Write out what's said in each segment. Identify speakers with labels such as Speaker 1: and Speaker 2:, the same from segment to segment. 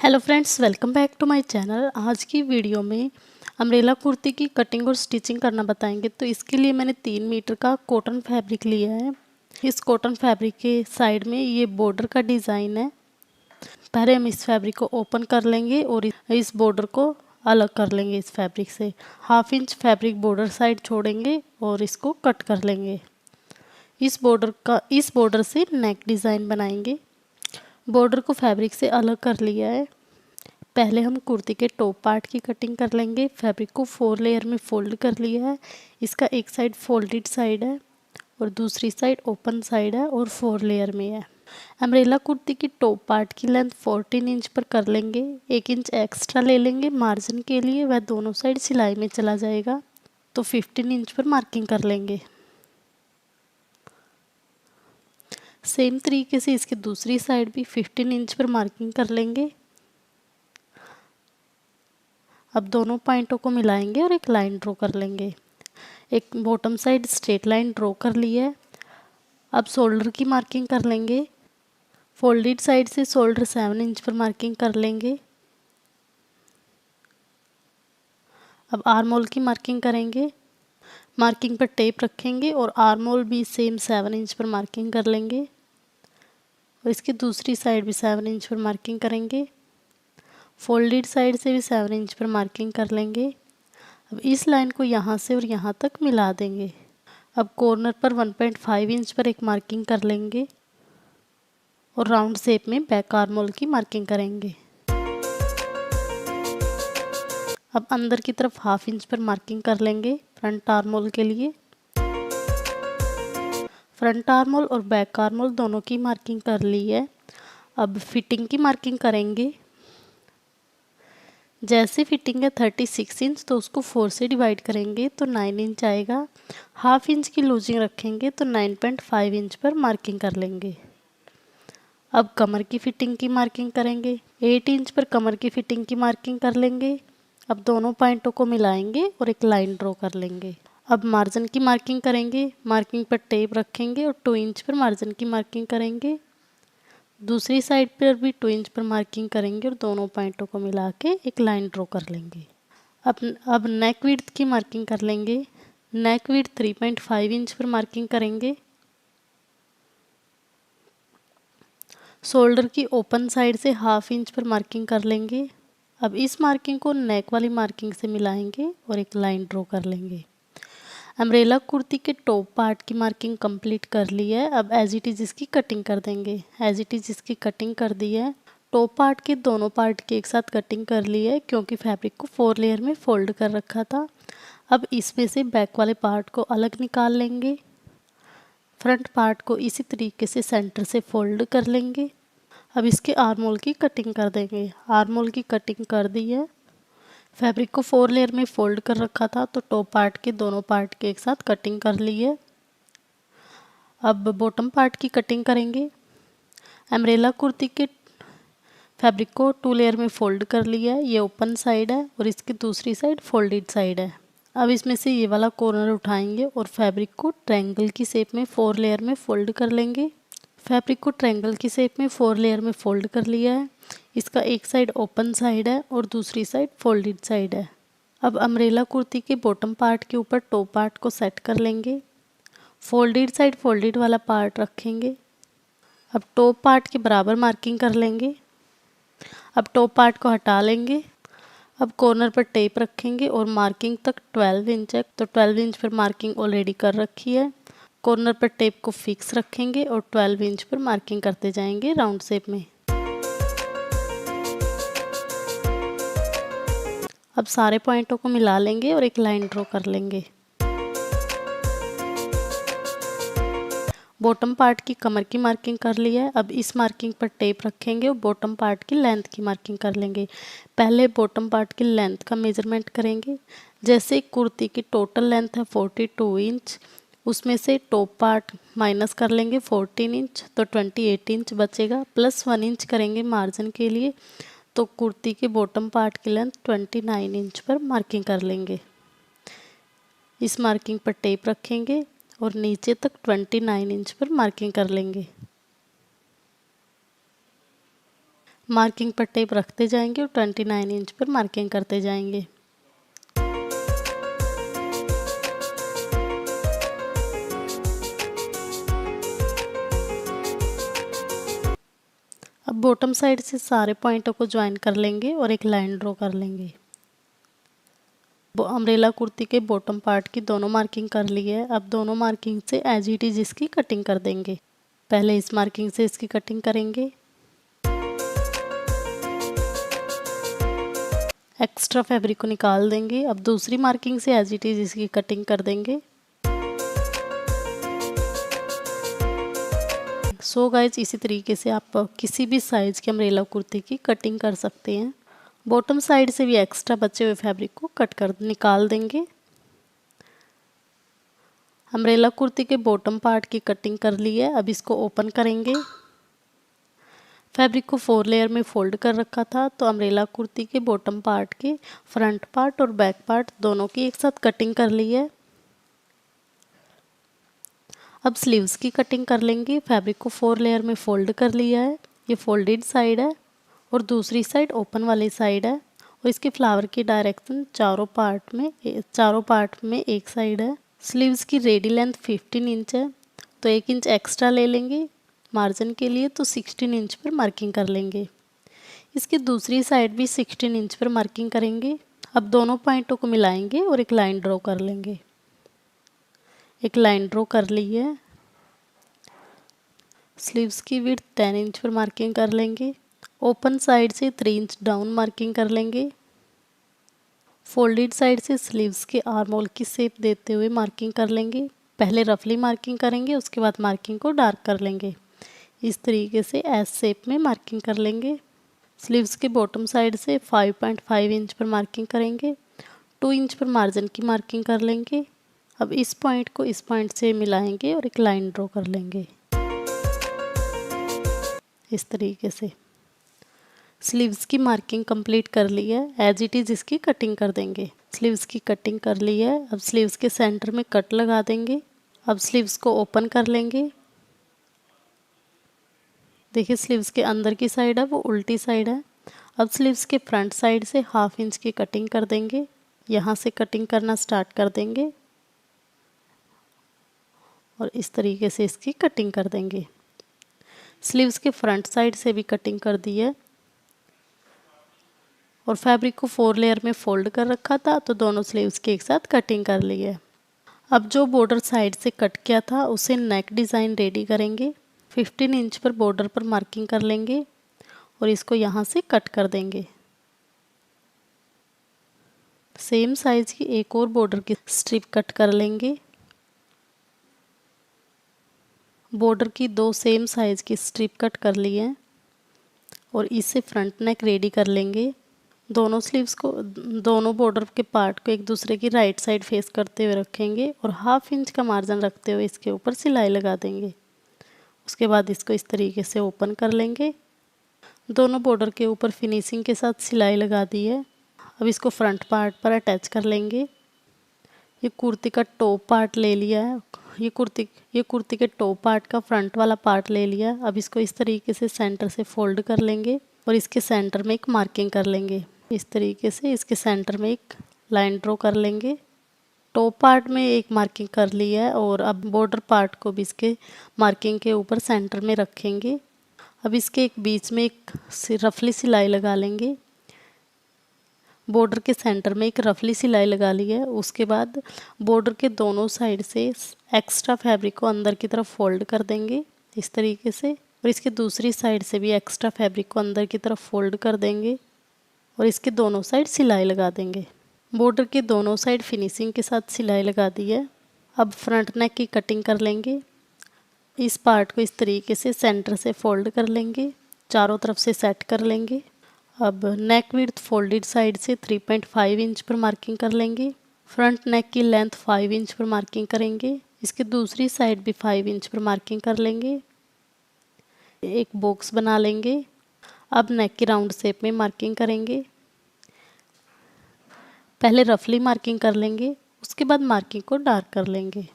Speaker 1: Hello friends, welcome back to my channel. आज की video में अम्ब्रेला कुर्ती की कटिंग और स्टिचिंग करना बताएंगे। तो इसके लिए मैंने 3 मीटर का कॉटन फैब्रिक लिया है। इस कॉटन फैब्रिक के साइड में ये बॉर्डर का डिज़ाइन है। पहले हम इस फैब्रिक को ओपन कर लेंगे और इस बॉर्डर को अलग कर लेंगे इस फैब्रिक से। 1/2 इंच फैब्रिक बॉर्डर साइड छोड़ेंगे और इसको कट कर लेंगे। इस बॉर्डर से नेक डिज़ाइन बनाएंगे। बॉर्डर को फैब्रिक से अलग कर लिया है। पहले हम कुर्ती के टॉप पार्ट की कटिंग कर लेंगे। फैब्रिक को 4 लेयर में फोल्ड कर लिया है। इसका एक साइड फोल्डेड साइड है और दूसरी साइड ओपन साइड है और 4 लेयर में है। अम्ब्रेला कुर्ती की टॉप पार्ट की लेंथ 14 इंच पर कर लेंगे। 1 इंच एक्स्ट्रा ले लेंगे मार्जिन के लिए, वह दोनों साइड सिलाई में चला जाएगा। तो 15 इंच पर मार्किंग कर लेंगे। सेम तरीके से इसकी दूसरी साइड भी 15 इंच पर मार्किंग कर लेंगे। अब दोनों पॉइंटों को मिलाएंगे और एक लाइन ड्रॉ कर लेंगे। एक bottom side straight line draw कर ली है। अब शोल्डर की मार्किंग कर लेंगे। फोल्डेड साइड से शोल्डर 7 इंच पर मार्किंग कर लेंगे। अब आर्म होल की मार्किंग करेंगे। मार्किंग पर टेप रखेंगे और आर्म होल भी सेम 7 इंच पर मार्किंग कर लेंगे और इसकी दूसरी साइड भी 7 इंच पर मार्किंग करेंगे। फोल्डेड साइड से भी 7 इंच पर मार्किंग कर लेंगे। अब इस लाइन को यहाँ से और यहाँ तक मिला देंगे। अब कॉर्नर पर 1.5 इंच पर एक मार्किंग कर लेंगे और राउंड शेप में बैक आर्म होल की मार्किंग करेंगे। अब अंदर की तरफ 1/2 इंच पर मार्किंग कर लेंगे फ्रंट आर्म होल के लिए। फ्रंट आर्म होल और बैक आर्म होल दोनों की मार्किंग कर ली है। अब फिटिंग की मार्किंग करेंगे। जैसे फिटिंग है 36 इंच, तो उसको 4 से डिवाइड करेंगे तो 9 इंच आएगा। 1/2 इंच की लूजिंग रखेंगे तो 9.5 इंच पर मार्किंग कर लेंगे। अब कमर की फिटिंग की मार्किंग करेंगे। 8 इंच पर कमर की फिटिंग की मार्किंग कर लेंगे। अब दोनों पॉइंटों को मिलाएंगे और एक लाइन ड्रॉ कर लेंगे। अब मार्जिन की मार्किंग करेंगे। मार्किंग पर टेप रखेंगे और 2 इंच पर मार्जिन की मार्किंग करेंगे। दूसरी साइड पर भी 2 इंच पर मार्किंग करेंगे और दोनों पॉइंटों को मिला के एक लाइन ड्रॉ कर लेंगे। अब नेक विड्थ की मार्किंग कर लेंगे। नेक विड्थ 3.5 इंच पर मार्किंग करेंगे। शोल्डर की ओपन साइड से 1/2 इंच पर मार्किंग कर लेंगे। अब इस मार्किंग को नेक वाली मार्किंग से मिलाएंगे और एक लाइन ड्रॉ कर लेंगे। अम्ब्रेला कुर्ती के टॉप पार्ट की मार्किंग कंप्लीट कर ली है। अब एज इट इज़ इसकी कटिंग कर देंगे। एज इट इज़ इसकी कटिंग कर दी है। टॉप पार्ट के दोनों पार्ट की एक साथ कटिंग कर ली है क्योंकि फैब्रिक को 4 लेयर में फोल्ड कर रखा था। अब इसमें से बैक वाले पार्ट को अलग निकाल लेंगे। फ्रंट पार्ट को इसी तरीके से सेंटर से फोल्ड कर लेंगे। अब इसके आर्म होल की कटिंग कर देंगे। आर्म होल की कटिंग कर दी है। फैब्रिक को 4 लेयर में फोल्ड कर रखा था तो टॉप पार्ट के दोनों पार्ट के एक साथ कटिंग कर ली है। अब बॉटम पार्ट की कटिंग करेंगे। अम्ब्रेला कुर्ती के फैब्रिक को 2 लेयर में फोल्ड कर लिया है। ये ओपन साइड है और इसकी दूसरी साइड फोल्डेड साइड है। अब इसमें से ये वाला कॉर्नर उठाएंगे और फैब्रिक को ट्रायंगल की शेप में 4 लेयर में फोल्ड कर लेंगे। फैब्रिक को ट्रायंगल की शेप में 4 लेयर में फोल्ड कर लिया है। इसका एक साइड ओपन साइड है और दूसरी साइड फोल्डेड साइड है। अब अम्ब्रेला कुर्ती के बॉटम पार्ट के ऊपर टॉप पार्ट को सेट कर लेंगे। फोल्डेड साइड फोल्डेड वाला पार्ट रखेंगे। अब टॉप पार्ट के बराबर मार्किंग कर लेंगे। अब टॉप पार्ट को हटा लेंगे। अब कॉर्नर पर टेप रखेंगे और मार्किंग तक 12 इंच है तो 12 इंच पर मार्किंग ऑलरेडी कर रखी है। कॉर्नर पर टेप को फिक्स रखेंगे और 12 इंच पर मार्किंग करते जाएंगे राउंड शेप में। अब सारे पॉइंटों को मिला लेंगे और एक लाइन ड्रॉ कर लेंगे। बॉटम पार्ट की कमर की मार्किंग कर ली है। अब इस मार्किंग पर टेप रखेंगे और बॉटम पार्ट की लेंथ की मार्किंग कर लेंगे। पहले बॉटम पार्ट की लेंथ का मेजरमेंट करेंगे। जैसे कुर्ती की टोटल लेंथ है 42 इंच, उसमें से टॉप पार्ट माइनस कर लेंगे 14 इंच तो 28 इंच बचेगा। प्लस 1 इंच करेंगे मार्जिन के लिए तो कुर्ती के बॉटम पार्ट की लेंथ 29 इंच पर मार्किंग कर लेंगे। इस मार्किंग पर टेप रखेंगे और नीचे तक 29 इंच पर मार्किंग कर लेंगे। मार्किंग पर टेप रखते जाएंगे और 29 इंच पर मार्किंग करते जाएंगे। अब बॉटम साइड से सारे पॉइंटों को ज्वाइन कर लेंगे और एक लाइन ड्रॉ कर लेंगे। अम्ब्रेला कुर्ती के बॉटम पार्ट की दोनों मार्किंग कर ली है। अब दोनों मार्किंग से एज इट इज इसकी कटिंग कर देंगे। पहले इस मार्किंग से इसकी कटिंग करेंगे, एक्स्ट्रा फैब्रिक को निकाल देंगे। अब दूसरी मार्किंग से एज इट इज इसकी कटिंग कर देंगे। सो गाइज इसी तरीके से आप किसी भी साइज की अम्ब्रेला कुर्ती की कटिंग कर सकते हैं। बॉटम साइड से भी एक्स्ट्रा बचे हुए फैब्रिक को कट कर निकाल देंगे। अम्ब्रेला कुर्ती के बॉटम पार्ट की कटिंग कर ली है। अब इसको ओपन करेंगे। फैब्रिक को 4 लेयर में फोल्ड कर रखा था, तो अम्ब्रेला कुर्ती के बॉटम पार्ट के फ्रंट पार्ट और बैक पार्ट दोनों की एक साथ कटिंग कर ली है। अब स्लीव्स की कटिंग कर लेंगे। फैब्रिक को 4 लेयर में फोल्ड कर लिया है। ये फोल्डेड साइड है और दूसरी साइड ओपन वाली साइड है। और इसके फ्लावर की डायरेक्शन चारों पार्ट में एक साइड है। स्लीव्स की रेडी लेंथ 15 इंच है, तो 1 इंच एक्स्ट्रा ले लेंगे मार्जिन के लिए, तो 16 इंच पर मार्किंग कर लेंगे। इसकी दूसरी साइड भी 16 इंच पर मार्किंग करेंगे। अब दोनों पॉइंटों को मिलाएंगे और एक लाइन ड्रॉ कर लेंगे। एक लाइन ड्रॉ कर ली है। स्लीव्स की विड्थ 10 इंच पर मार्किंग कर लेंगे। ओपन साइड से 3 इंच डाउन मार्किंग कर लेंगे। फोल्डेड साइड से स्लीव्स के आर्म होल की शेप देते हुए मार्किंग कर लेंगे। पहले रफली मार्किंग करेंगे, उसके बाद मार्किंग को डार्क कर लेंगे। इस तरीके से एस शेप में मार्किंग कर लेंगे। स्लीव्स के बॉटम साइड से 5.5 इंच पर मार्किंग करेंगे। 2 इंच पर मार्जिन की मार्किंग कर लेंगे। अब इस पॉइंट को इस पॉइंट से मिलाएंगे और एक लाइन ड्रॉ कर लेंगे इस तरीके से। स्लीव्स की मार्किंग कंप्लीट कर ली है। एज इट इज इसकी कटिंग कर देंगे। स्लीव्स की कटिंग कर ली है। अब स्लीव्स के सेंटर में कट लगा देंगे। अब स्लीव्स को ओपन कर लेंगे। देखिए स्लीव्स के अंदर की साइड है वो उल्टी साइड है। अब स्लीव्स के फ्रंट साइड से 1/2 इंच की कटिंग कर देंगे। यहाँ से कटिंग करना स्टार्ट कर देंगे और इस तरीके से इसकी कटिंग कर देंगे। स्लीव्स के फ्रंट साइड से भी कटिंग कर दी है और फैब्रिक को 4 लेयर में फोल्ड कर रखा था, तो दोनों स्लीव्स की एक साथ कटिंग कर ली है। अब जो बॉर्डर साइड से कट किया था उसे नेक डिज़ाइन रेडी करेंगे। 15 इंच पर बॉर्डर पर मार्किंग कर लेंगे और इसको यहाँ से कट कर देंगे। सेम साइज की एक और बॉर्डर की स्ट्रिप कट कर लेंगे। बॉर्डर की 2 सेम साइज की स्ट्रिप कट कर ली है और इससे फ्रंट नेक रेडी कर लेंगे। दोनों स्लीव्स को, दोनों बॉर्डर के पार्ट को एक दूसरे की राइट साइड फेस करते हुए रखेंगे और 1/2 इंच का मार्जिन रखते हुए इसके ऊपर सिलाई लगा देंगे। उसके बाद इसको इस तरीके से ओपन कर लेंगे। दोनों बॉर्डर के ऊपर फिनिशिंग के साथ सिलाई लगा दी है। अब इसको फ्रंट पार्ट पर अटैच कर लेंगे। ये कुर्ती का टॉप पार्ट ले लिया है। ये कुर्ती के टॉप पार्ट का फ्रंट वाला पार्ट ले लिया। अब इसको इस तरीके से सेंटर से फोल्ड कर लेंगे और इसके सेंटर में एक मार्किंग कर लेंगे। इस तरीके से इसके सेंटर में एक लाइन ड्रॉ कर लेंगे। टॉप पार्ट में एक मार्किंग कर ली है और अब बॉर्डर पार्ट को भी इसके मार्किंग के ऊपर सेंटर में रखेंगे। अब इसके एक बीच में एक रफली सिलाई लगा लेंगे। बॉर्डर के सेंटर में एक रफली सिलाई लगा ली है। उसके बाद बॉर्डर के दोनों साइड से एक्स्ट्रा फैब्रिक को अंदर की तरफ फोल्ड कर देंगे इस तरीके से, और इसके दूसरी साइड से भी एक्स्ट्रा फैब्रिक को अंदर की तरफ फोल्ड कर देंगे और इसके दोनों साइड सिलाई लगा देंगे। बॉर्डर के दोनों साइड फिनिशिंग के साथ सिलाई लगा दी है। अब फ्रंट नेक की कटिंग कर लेंगे। इस पार्ट को इस तरीके से सेंटर से फोल्ड कर लेंगे, चारों तरफ से सेट कर लेंगे। अब नेक विड्थ फोल्डेड साइड से 3.5 इंच पर मार्किंग कर लेंगे। फ्रंट नेक की लेंथ 5 इंच पर मार्किंग करेंगे। इसकी दूसरी साइड भी 5 इंच पर मार्किंग कर लेंगे। एक बॉक्स बना लेंगे। अब नेक की राउंड शेप में मार्किंग करेंगे। पहले रफली मार्किंग कर लेंगे, उसके बाद मार्किंग को डार्क कर लेंगे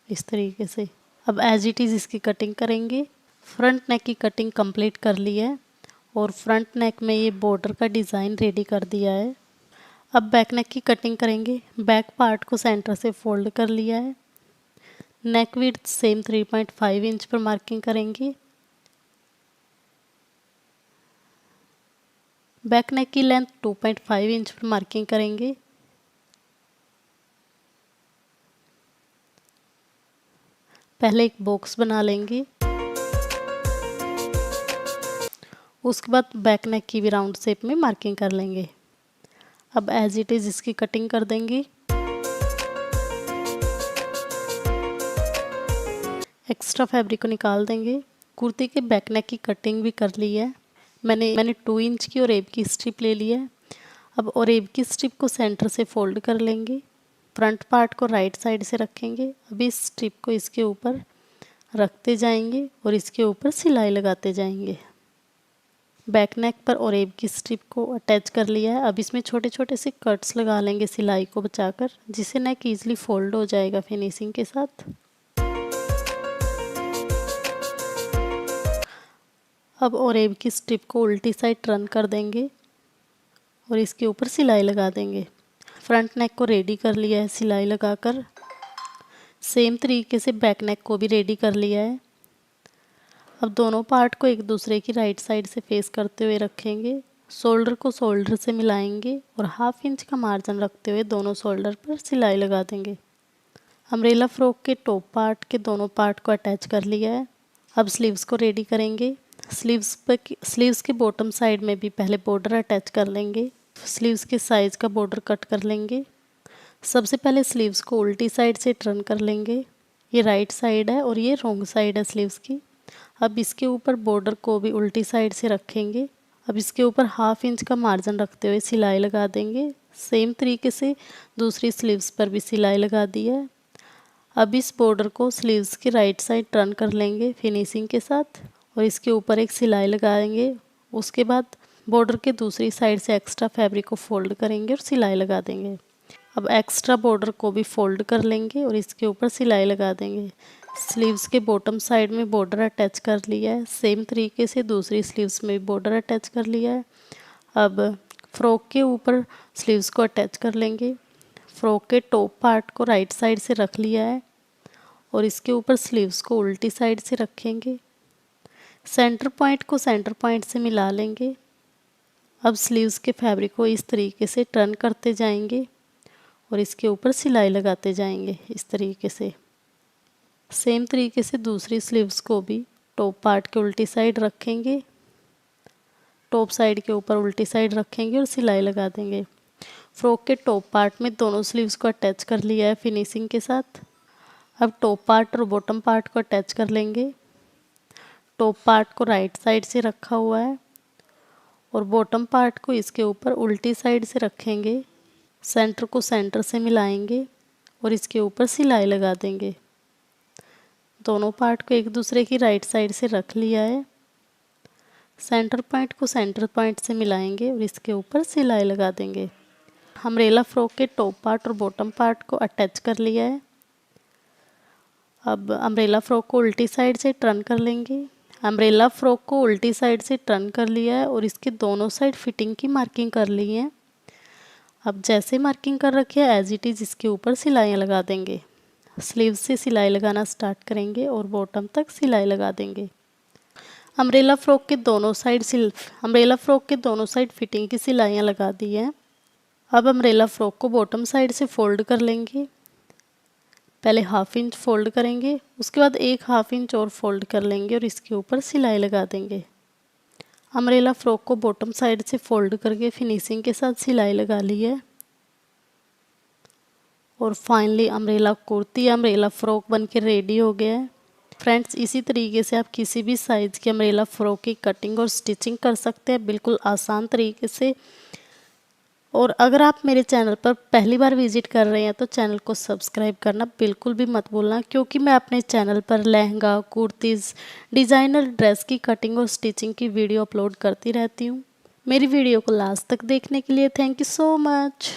Speaker 1: इस तरीके से। अब एज इट इज़ इसकी कटिंग करेंगे। फ्रंट नेक की कटिंग कंप्लीट कर ली है और फ्रंट नेक में ये बॉर्डर का डिज़ाइन रेडी कर दिया है। अब बैक नेक की कटिंग करेंगे। बैक पार्ट को सेंटर से फोल्ड कर लिया है। नेक विड्थ सेम 3.5 इंच पर मार्किंग करेंगे। बैक नेक की लेंथ 2.5 इंच पर मार्किंग करेंगे। पहले एक बॉक्स बना लेंगे, उसके बाद बैक नेक की भी राउंड शेप में मार्किंग कर लेंगे। अब एज इट इज़ इसकी कटिंग कर देंगे। एक्स्ट्रा फैब्रिक को निकाल देंगे। कुर्ती के बैक नेक की कटिंग भी कर ली है। मैंने 2 इंच की और की स्ट्रिप ले ली है। अब और की स्ट्रिप को सेंटर से फोल्ड कर लेंगे। फ्रंट पार्ट को राइट साइड से रखेंगे। अब इस स्ट्रिप को इसके ऊपर रखते जाएंगे और इसके ऊपर सिलाई लगाते जाएंगे। बैक नेक पर और की स्ट्रिप को अटैच कर लिया है। अब इसमें छोटे छोटे से कट्स लगा लेंगे सिलाई को बचाकर, जिससे नेक ईजिली फोल्ड हो जाएगा फिनिशिंग के साथ। अब और की स्ट्रिप को उल्टी साइड टर्न कर देंगे और इसके ऊपर सिलाई लगा देंगे। फ्रंट नेक को रेडी कर लिया है सिलाई लगाकर। सेम तरीके से बैक नेक को भी रेडी कर लिया है। अब दोनों पार्ट को एक दूसरे की राइट साइड से फेस करते हुए रखेंगे। शोल्डर को शोल्डर से मिलाएंगे और 1/2 इंच का मार्जिन रखते हुए दोनों शोल्डर पर सिलाई लगा देंगे। अम्ब्रेला फ्रॉक के टॉप पार्ट के दोनों पार्ट को अटैच कर लिया है। अब स्लीव्स को रेडी करेंगे। स्लीव्स के बॉटम साइड में भी पहले बॉर्डर अटैच कर लेंगे। स्लीव्स के साइज़ का बॉर्डर कट कर लेंगे। सबसे पहले स्लीव्स को उल्टी साइड से टर्न कर लेंगे। ये राइट साइड है और ये रॉन्ग साइड है स्लीव्स की। अब इसके ऊपर बॉर्डर को भी उल्टी साइड से रखेंगे। अब इसके ऊपर 1/2 इंच का मार्जिन रखते हुए सिलाई लगा देंगे। सेम तरीके से दूसरी स्लीव्स पर भी सिलाई लगा दी है। अब इस बॉर्डर को स्लीव्स की राइट साइड टर्न कर लेंगे फिनिशिंग के साथ और इसके ऊपर एक सिलाई लगाएंगे। उसके बाद बॉर्डर के दूसरी साइड से एक्स्ट्रा फैब्रिक को फोल्ड करेंगे और सिलाई लगा देंगे। अब एक्स्ट्रा बॉर्डर को भी फोल्ड कर लेंगे और इसके ऊपर सिलाई लगा देंगे। स्लीव्स के बॉटम साइड में बॉर्डर अटैच कर लिया है। सेम तरीके से दूसरी स्लीव्स में भी बॉर्डर अटैच कर लिया है। अब फ्रॉक के ऊपर स्लीव्स को अटैच कर लेंगे। फ्रॉक के टॉप पार्ट को राइट साइड से रख लिया है और इसके ऊपर स्लीव्स को उल्टी साइड से रखेंगे। सेंटर पॉइंट को सेंटर पॉइंट से मिला लेंगे। अब स्लीव्स के फैब्रिक को इस तरीके से टर्न करते जाएंगे और इसके ऊपर सिलाई लगाते जाएंगे इस तरीके से। सेम तरीके से दूसरी स्लीव्स को भी टॉप पार्ट के उल्टी साइड रखेंगे, टॉप साइड के ऊपर उल्टी साइड रखेंगे और सिलाई लगा देंगे। फ्रॉक के टॉप पार्ट में दोनों स्लीव्स को अटैच कर लिया है फिनिशिंग के साथ। अब टॉप पार्ट और बॉटम पार्ट को अटैच कर लेंगे। टॉप पार्ट को राइट साइड से रखा हुआ है और बॉटम पार्ट को इसके ऊपर उल्टी साइड से रखेंगे। सेंटर को सेंटर से मिलाएंगे और इसके ऊपर सिलाई लगा देंगे। दोनों पार्ट को एक दूसरे की राइट साइड से रख लिया है। सेंटर पॉइंट को सेंटर पॉइंट से मिलाएंगे और इसके ऊपर सिलाई लगा देंगे। अम्ब्रेला फ्रॉक के टॉप पार्ट और बॉटम पार्ट को अटैच कर लिया है। अब अम्ब्रेला फ्रॉक को उल्टी साइड से टर्न कर लेंगे। अम्ब्रेला फ्रॉक को उल्टी साइड से टर्न कर लिया है और इसके दोनों साइड फिटिंग की मार्किंग कर ली है। अब जैसे मार्किंग कर रखी है एज इट इज़ इसके ऊपर सिलाइयाँ लगा देंगे। स्लीव से सिलाई लगाना स्टार्ट करेंगे और बॉटम तक सिलाई लगा देंगे। अम्ब्रेला फ्रॉक के दोनों साइड फिटिंग की सिलाइयाँ लगा दी है। अब अम्ब्रेला फ्रॉक को बॉटम साइड से फोल्ड कर लेंगे। पहले 1/2 इंच फोल्ड करेंगे, उसके बाद 1/2 इंच और फोल्ड कर लेंगे और इसके ऊपर सिलाई लगा देंगे। अम्ब्रेला फ्रॉक को बॉटम साइड से फोल्ड करके फिनिशिंग के साथ सिलाई लगा ली है और finally umbrella kurti umbrella frock बनके रेडी हो गया है। फ्रेंड्स, इसी तरीके से आप किसी भी साइज़ की अम्ब्रेला फ्रॉक की कटिंग और स्टिचिंग कर सकते हैं बिल्कुल आसान तरीके से। और अगर आप मेरे चैनल पर पहली बार विजिट कर रहे हैं तो चैनल को सब्सक्राइब करना बिल्कुल भी मत भूलना, क्योंकि मैं अपने चैनल पर लहंगा, कुर्तीज़, डिज़ाइनर ड्रेस की कटिंग और स्टिचिंग की वीडियो अपलोड करती रहती हूँ। मेरी वीडियो को लास्ट तक देखने के लिए थैंक यू सो मच।